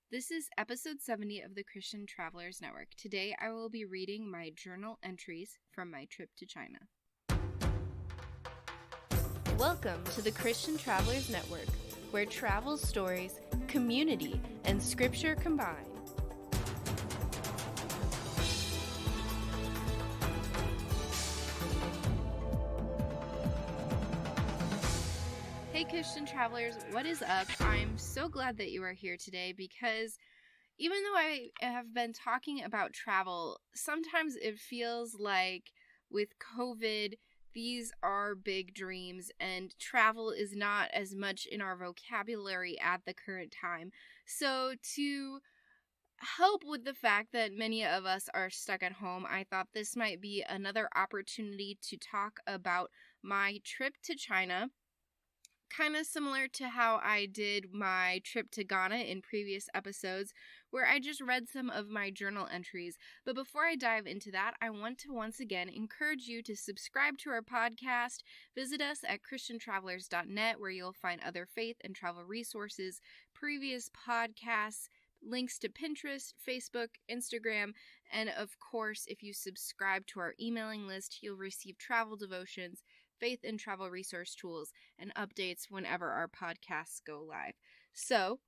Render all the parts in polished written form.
This is episode 70 of the Christian Travelers Network. Today I will be reading my journal entries from my trip to China. Welcome to the Christian Travelers Network, where travel stories, community, and scripture combine. Hey Christian Travelers, what is up? I'm so glad that you are here today because even though I have been talking about travel, sometimes it feels like with COVID, these are big dreams and travel is not as much in our vocabulary at the current time. So to help with the fact that many of us are stuck at home, I thought this might be another opportunity to talk about my trip to China. Kind of similar to how I did my trip to Ghana in previous episodes, where I just read some of my journal entries. But before I dive into that, I want to once again encourage you to subscribe to our podcast. Visit us at christiantravelers.net, where you'll find other faith and travel resources, previous podcasts, links to Pinterest, Facebook, Instagram, and of course, if you subscribe to our emailing list, you'll receive travel devotions, faith and travel resource tools, and updates whenever our podcasts go live. So,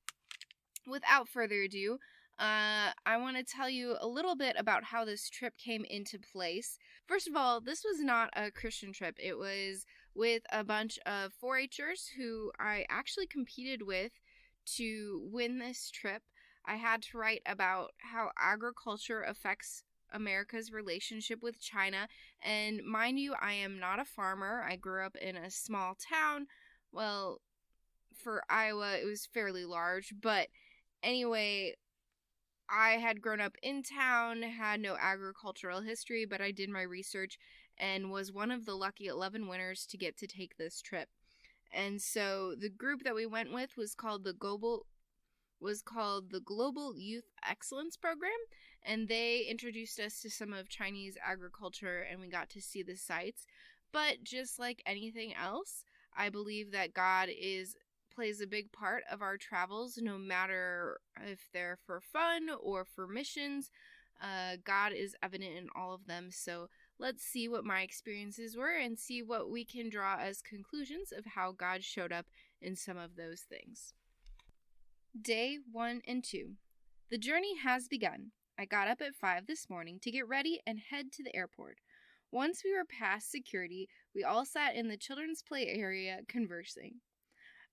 without further ado, I want to tell you a little bit about how this trip came into place. First of all, this was not a Christian trip. It was with a bunch of 4-Hers who I actually competed with to win this trip. I had to write about how agriculture affects America's relationship with China, and mind you, I am not a farmer. I grew up in a small town. Well, for Iowa, it was fairly large, but anyway, I had grown up in town, had no agricultural history, but I did my research and was one of the lucky 11 winners to get to take this trip. And so the group that we went with was called the Global Youth Excellence Program, and they introduced us to some of Chinese agriculture, and we got to see the sites. But just like anything else, I believe that God plays a big part of our travels, no matter if they're for fun or for missions. God is evident in all of them. So let's see what my experiences were and see what we can draw as conclusions of how God showed up in some of those things. Day 1 and 2. The journey has begun. I got up at 5 this morning to get ready and head to the airport. Once we were past security, we all sat in the children's play area conversing.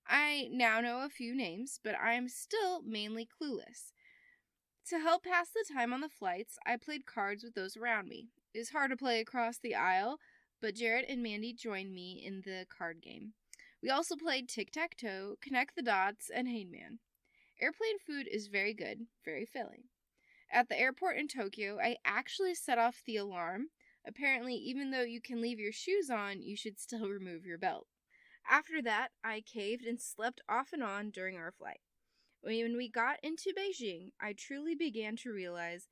I now know a few names, but I am still mainly clueless. To help pass the time on the flights, I played cards with those around me. It was hard to play across the aisle, but Jared and Mandy joined me in the card game. We also played tic-tac-toe, connect the dots, and hangman. Airplane food is very good, very filling. At the airport in Tokyo, I actually set off the alarm. Apparently, even though you can leave your shoes on, you should still remove your belt. After that, I caved and slept off and on during our flight. When we got into Beijing, I truly began to realize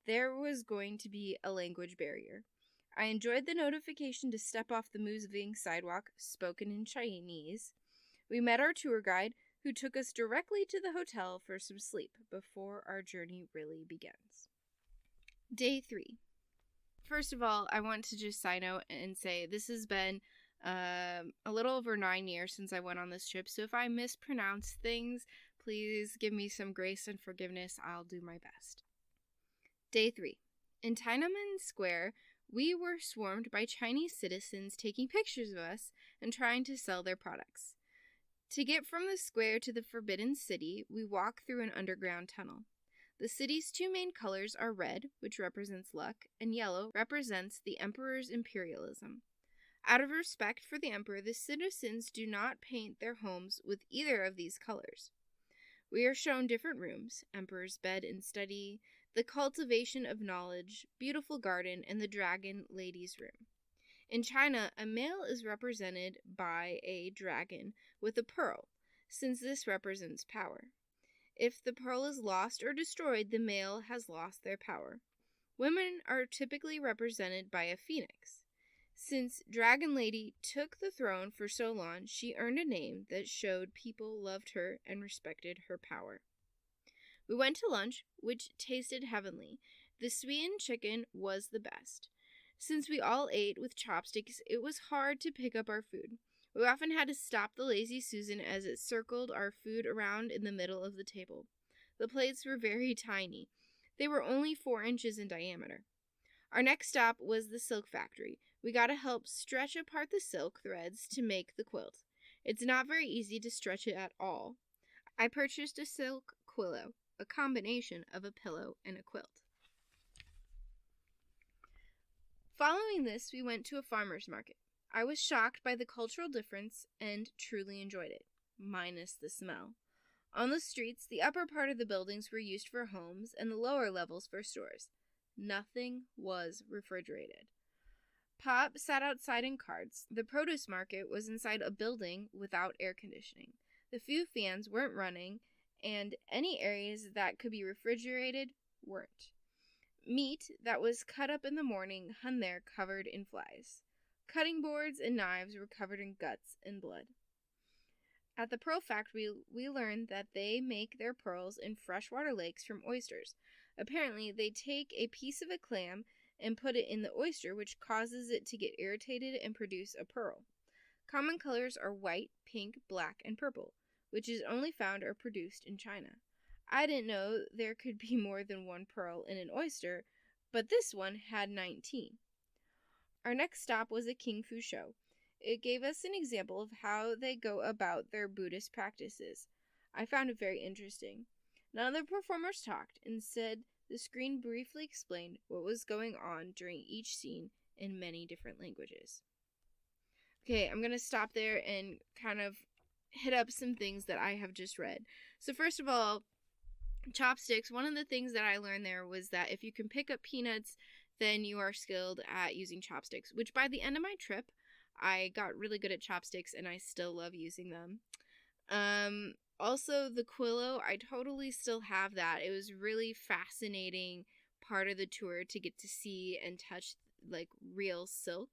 there was going to be a language barrier. I enjoyed the notification to step off the moving sidewalk, spoken in Chinese. We met our tour guide, who took us directly to the hotel for some sleep before our journey really begins. Day 3. First of all, I want to just side note and say this has been a little over 9 years since I went on this trip, so if I mispronounce things, please give me some grace and forgiveness. I'll do my best. Day 3. In Tiananmen Square, we were swarmed by Chinese citizens taking pictures of us and trying to sell their products. To get from the square to the Forbidden City, we walk through an underground tunnel. The city's two main colors are red, which represents luck, and yellow represents the emperor's imperialism. Out of respect for the emperor, the citizens do not paint their homes with either of these colors. We are shown different rooms: emperor's bed and study, the cultivation of knowledge, beautiful garden, and the dragon lady's room. In China, a male is represented by a dragon with a pearl, since this represents power. If the pearl is lost or destroyed, the male has lost their power. Women are typically represented by a phoenix. Since Dragon Lady took the throne for so long, she earned a name that showed people loved her and respected her power. We went to lunch, which tasted heavenly. The sweetened chicken was the best. Since we all ate with chopsticks, it was hard to pick up our food. We often had to stop the lazy Susan as it circled our food around in the middle of the table. The plates were very tiny. They were only 4 inches in diameter. Our next stop was the silk factory. We got to help stretch apart the silk threads to make the quilt. It's not very easy to stretch it at all. I purchased a silk quillo, a combination of a pillow and a quilt. Following this, we went to a farmer's market. I was shocked by the cultural difference and truly enjoyed it, minus the smell. On the streets, the upper part of the buildings were used for homes and the lower levels for stores. Nothing was refrigerated. Pop sat outside in carts. The produce market was inside a building without air conditioning. The few fans weren't running, and any areas that could be refrigerated weren't. Meat that was cut up in the morning hung there covered in flies. Cutting boards and knives were covered in guts and blood. At the pearl factory, we learned that they make their pearls in freshwater lakes from oysters. Apparently, they take a piece of a clam and put it in the oyster, which causes it to get irritated and produce a pearl. Common colors are white, pink, black, and purple, which is only found or produced in China. I didn't know there could be more than one pearl in an oyster, but this one had 19. Our next stop was a Kung Fu show. It gave us an example of how they go about their Buddhist practices. I found it very interesting. None of the performers talked. Instead, the screen briefly explained what was going on during each scene in many different languages. Okay, I'm going to stop there and kind of hit up some things that I have just read. So first of all, chopsticks. One of the things that I learned there was that if you can pick up peanuts, then you are skilled at using chopsticks, which by the end of my trip, I got really good at chopsticks and I still love using them. Also, the quillo, I totally still have that. It was really fascinating part of the tour to get to see and touch like real silk.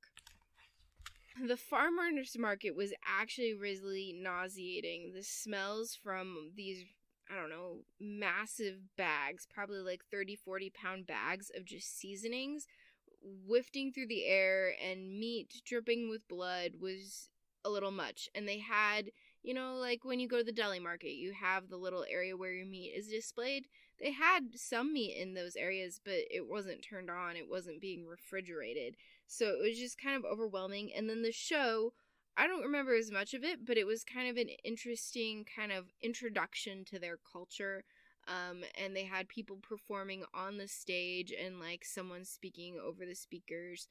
The farmer's market was actually really nauseating. The smells from these, I don't know, massive bags, probably like 30-40 pound bags of just seasonings wafting through the air and meat dripping with blood was a little much. And they had, you know, like when you go to the deli market, you have the little area where your meat is displayed. They had some meat in those areas, but it wasn't turned on. It wasn't being refrigerated. So it was just kind of overwhelming. And then the show, I don't remember as much of it, but it was kind of an interesting kind of introduction to their culture. And they had people performing on the stage and like someone speaking over the speakers,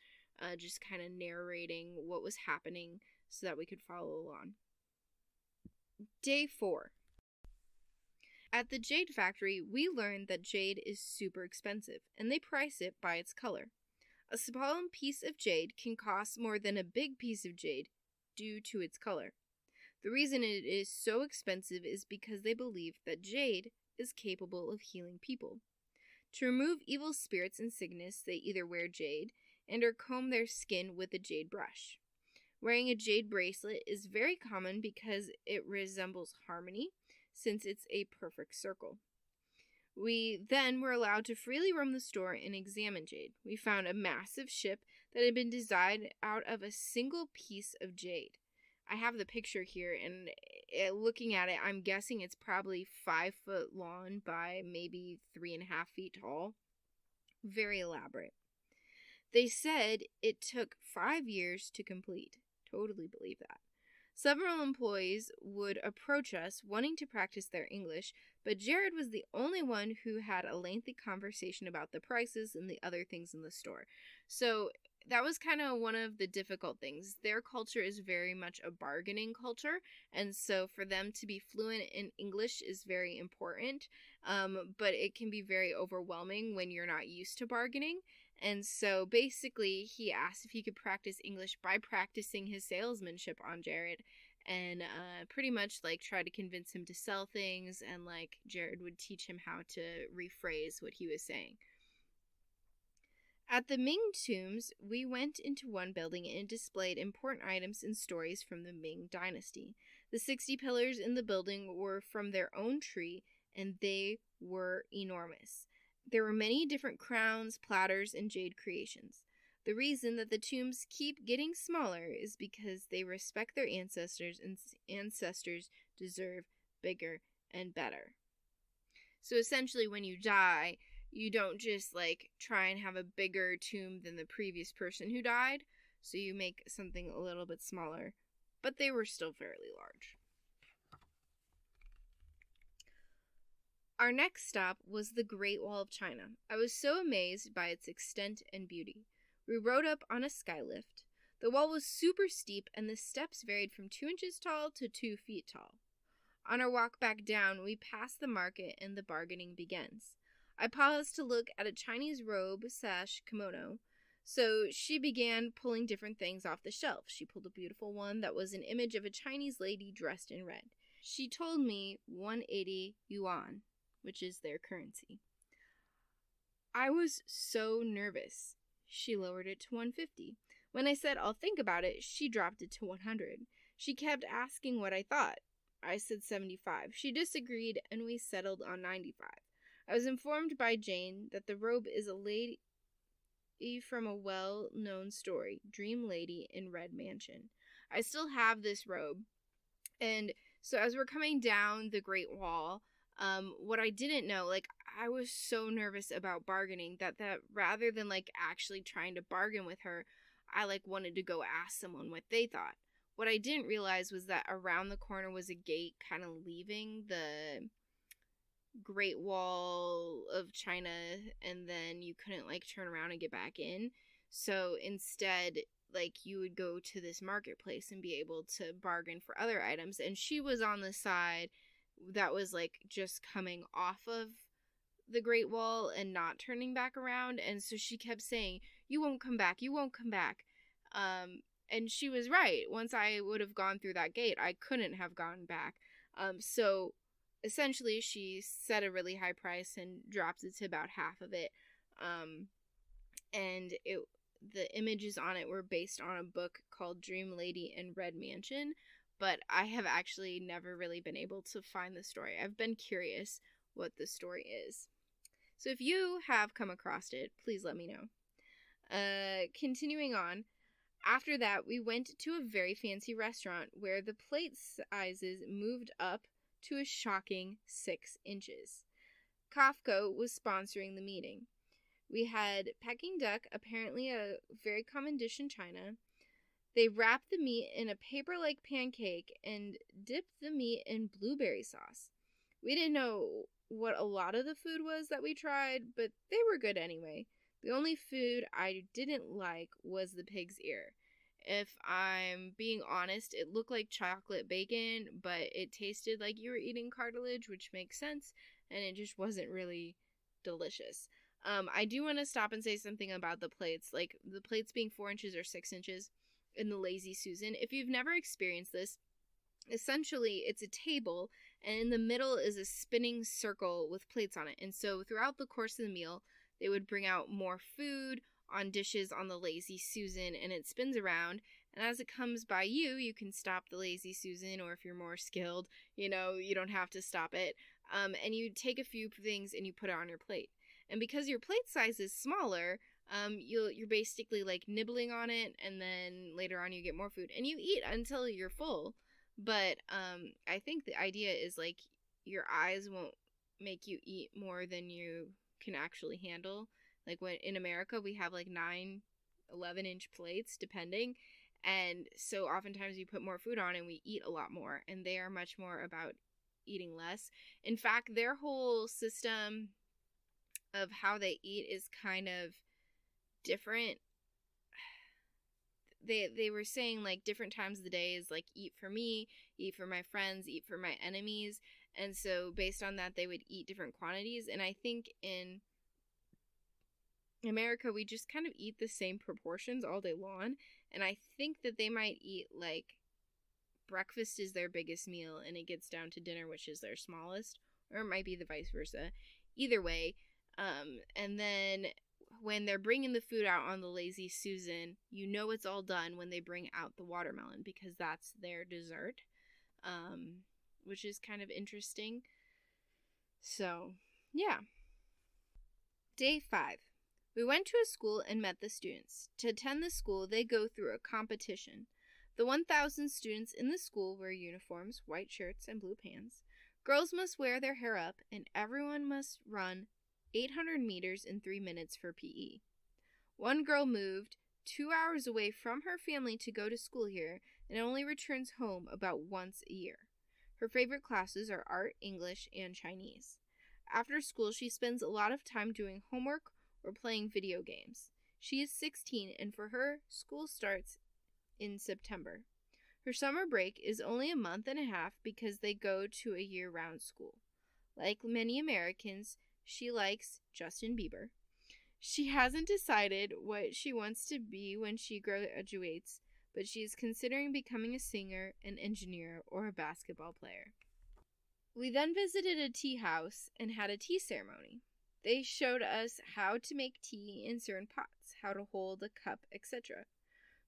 just kind of narrating what was happening so that we could follow along. Day 4. At the Jade Factory, we learned that jade is super expensive, and they price it by its color. A small piece of jade can cost more than a big piece of jade due to its color. The reason it is so expensive is because they believe that jade is capable of healing people. To remove evil spirits and sickness, they either wear jade and or comb their skin with a jade brush. Wearing a jade bracelet is very common because it resembles harmony, since it's a perfect circle. We then were allowed to freely roam the store and examine jade. We found a massive ship that had been designed out of a single piece of jade. I have the picture here, and looking at it, I'm guessing it's probably 5 foot long by maybe 3.5 feet tall. Very elaborate. They said it took 5 years to complete. Totally believe that. Several employees would approach us wanting to practice their English, but Jared was the only one who had a lengthy conversation about the prices and the other things in the store. So that was kind of one of the difficult things. Their culture is very much a bargaining culture, and so for them to be fluent in English is very important, but it can be very overwhelming when you're not used to bargaining. And so basically he asked if he could practice English by practicing his salesmanship on Jared, and pretty much like try to convince him to sell things, and like Jared would teach him how to rephrase what he was saying. At the Ming tombs, we went into one building and it displayed important items and stories from the Ming dynasty. The 60 pillars in the building were from their own tree, and they were enormous. There were many different crowns, platters, and jade creations. The reason that the tombs keep getting smaller is because they respect their ancestors, and ancestors deserve bigger and better. So essentially, when you die, you don't just try and have a bigger tomb than the previous person who died. So you make something a little bit smaller, but they were still fairly large. Our next stop was the Great Wall of China. I was so amazed by its extent and beauty. We rode up on a skylift. The wall was super steep, and the steps varied from 2 inches tall to 2 feet tall. On our walk back down, we pass the market and the bargaining begins. I paused to look at a Chinese robe / kimono, so she began pulling different things off the shelf. She pulled a beautiful one that was an image of a Chinese lady dressed in red. She told me 180 yuan, which is their currency. I was so nervous. She lowered it to 150. When I said I'll think about it, she dropped it to 100. She kept asking what I thought. I said 75. She disagreed, and we settled on 95. I was informed by Jane that the robe is a lady from a well-known story, Dream Lady in Red Mansion. I still have this robe. And so as we're coming down the Great Wall, what I didn't know, I was so nervous about bargaining that rather than actually trying to bargain with her, I wanted to go ask someone what they thought. What I didn't realize was that around the corner was a gate kind of leaving the Great Wall of China, and then you couldn't turn around and get back in. So instead, you would go to this marketplace and be able to bargain for other items. And she was on the side that was just coming off of the Great Wall and not turning back around. And so she kept saying, "You won't come back, you won't come back." And she was right. Once I would have gone through that gate, I couldn't have gone back. So essentially, she set a really high price and dropped it to about half of it. And the images on it were based on a book called Dream Lady in Red Mansion, but I have actually never really been able to find the story. I've been curious what the story is. So if you have come across it, please let me know. Continuing on, after that, we went to a very fancy restaurant where the plate sizes moved up to a shocking 6 inches. Kafka was sponsoring the meeting. We had Peking duck, apparently a very common dish in China. They wrapped the meat in a paper-like pancake and dipped the meat in blueberry sauce. We didn't know what a lot of the food was that we tried, but they were good anyway. The only food I didn't like was the pig's ear. If I'm being honest, it looked like chocolate bacon, but it tasted like you were eating cartilage, which makes sense, and it just wasn't really delicious. I do want to stop and say something about the plates, the plates being 4 inches or 6 inches in the Lazy Susan. If you've never experienced this, essentially it's a table, and in the middle is a spinning circle with plates on it. And so throughout the course of the meal, they would bring out more food on dishes on the Lazy Susan, and it spins around. And as it comes by you, you can stop the Lazy Susan, or if you're more skilled, you don't have to stop it. And you take a few things and you put it on your plate. And because your plate size is smaller, you're basically nibbling on it, and then later on you get more food, and you eat until you're full. But I think the idea is your eyes won't make you eat more than you can actually handle. When in America we have 9, 11-inch plates depending, and so oftentimes you put more food on and we eat a lot more, and they are much more about eating less. In fact, their whole system of how they eat is kind of different. They were saying different times of the day is eat for me, eat for my friends, eat for my enemies. And so based on that, they would eat different quantities. And I think in America, we just kind of eat the same proportions all day long. And I think that they might eat breakfast is their biggest meal, and it gets down to dinner, which is their smallest, or it might be the vice versa. Either way, and then when they're bringing the food out on the Lazy Susan, it's all done when they bring out the watermelon, because that's their dessert, which is kind of interesting. So, yeah. Day 5. We went to a school and met the students. To attend the school, they go through a competition. The 1,000 students in the school wear uniforms, white shirts, and blue pants. Girls must wear their hair up, and everyone must run 800 meters in 3 minutes for PE. One girl moved 2 hours away from her family to go to school here and only returns home about once a year. Her favorite classes are art, English, and Chinese. After school, she spends a lot of time doing homework or playing video games. She is 16, and for her, school starts in September. Her summer break is only a month and a half because they go to a year-round school. Like many Americans, she likes Justin Bieber. She hasn't decided what she wants to be when she graduates, but she is considering becoming a singer, an engineer, or a basketball player. We then visited a tea house and had a tea ceremony. They showed us how to make tea in certain pots, how to hold a cup, etc.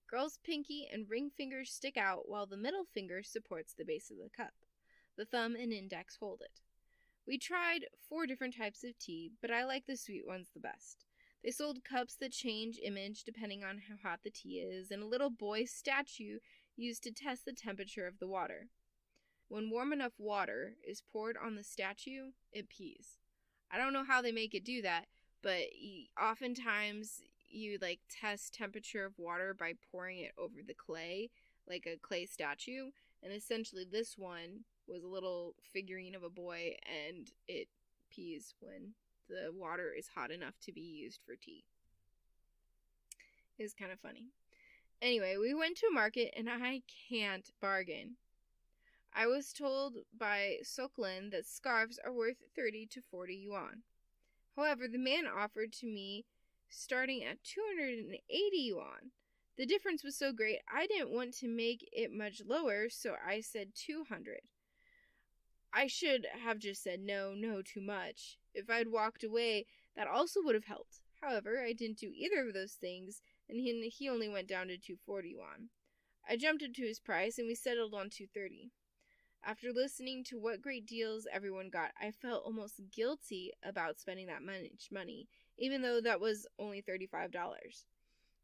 Girls' pinky and ring fingers stick out while the middle finger supports the base of the cup. The thumb and index hold it. We tried 4 different types of tea, but I like the sweet ones the best. They sold cups that change image depending on how hot the tea is, and a little boy statue used to test the temperature of the water. When warm enough water is poured on the statue, it pees. I don't know how they make it do that, but oftentimes you test temperature of water by pouring it over the clay, like a clay statue, and essentially this one was a little figurine of a boy, and it pees when the water is hot enough to be used for tea. It's kind of funny. Anyway, we went to a market and I can't bargain. I was told by Soklin that scarves are worth 30 to 40 yuan. However, the man offered to me starting at 280 yuan. The difference was so great, I didn't want to make it much lower, so I said 200. I should have just said no too much. If I'd walked away, that also would have helped. However, I didn't do either of those things, and he only went down to 240 yuan. I jumped up to his price, and we settled on 230. After listening to what great deals everyone got, I felt almost guilty about spending that much money, even though that was only $35.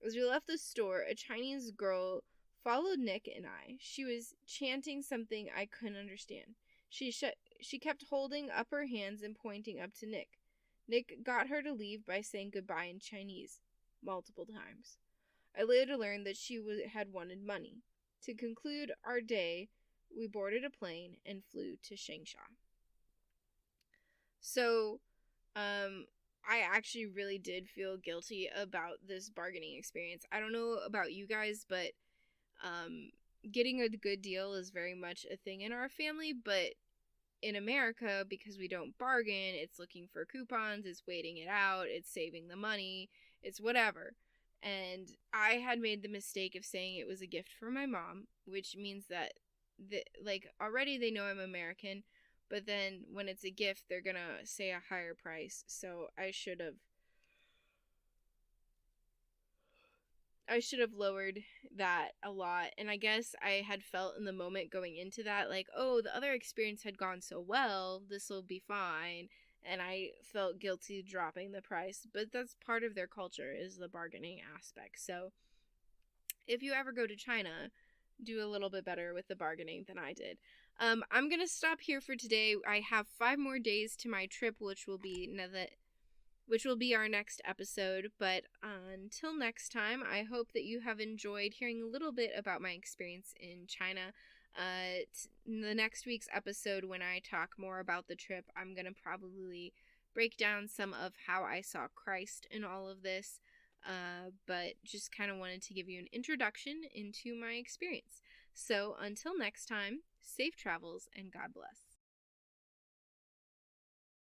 As we left the store, a Chinese girl followed Nick and I. She was chanting something I couldn't understand. She kept holding up her hands and pointing up to Nick. Nick got her to leave by saying goodbye in Chinese, multiple times. I later learned that she had wanted money. To conclude our day, we boarded a plane and flew to Changsha. So, I actually really did feel guilty about this bargaining experience. I don't know about you guys, but getting a good deal is very much a thing in our family, but in America, because we don't bargain, it's looking for coupons, it's waiting it out, it's saving the money, it's whatever. And I had made the mistake of saying it was a gift for my mom, which means that already they know I'm American, but then when it's a gift, they're gonna say a higher price. So I should have lowered that a lot. And I guess I had felt in the moment going into that, oh, the other experience had gone so well, this will be fine. And I felt guilty dropping the price. But that's part of their culture, is the bargaining aspect. So if you ever go to China, do a little bit better with the bargaining than I did. I'm going to stop here for today. I have 5 more days to my trip, which will be our next episode. But until next time, I hope that you have enjoyed hearing a little bit about my experience in China. In the next week's episode, when I talk more about the trip, I'm going to probably break down some of how I saw Christ in all of this. But just kind of wanted to give you an introduction into my experience. So until next time, safe travels and God bless.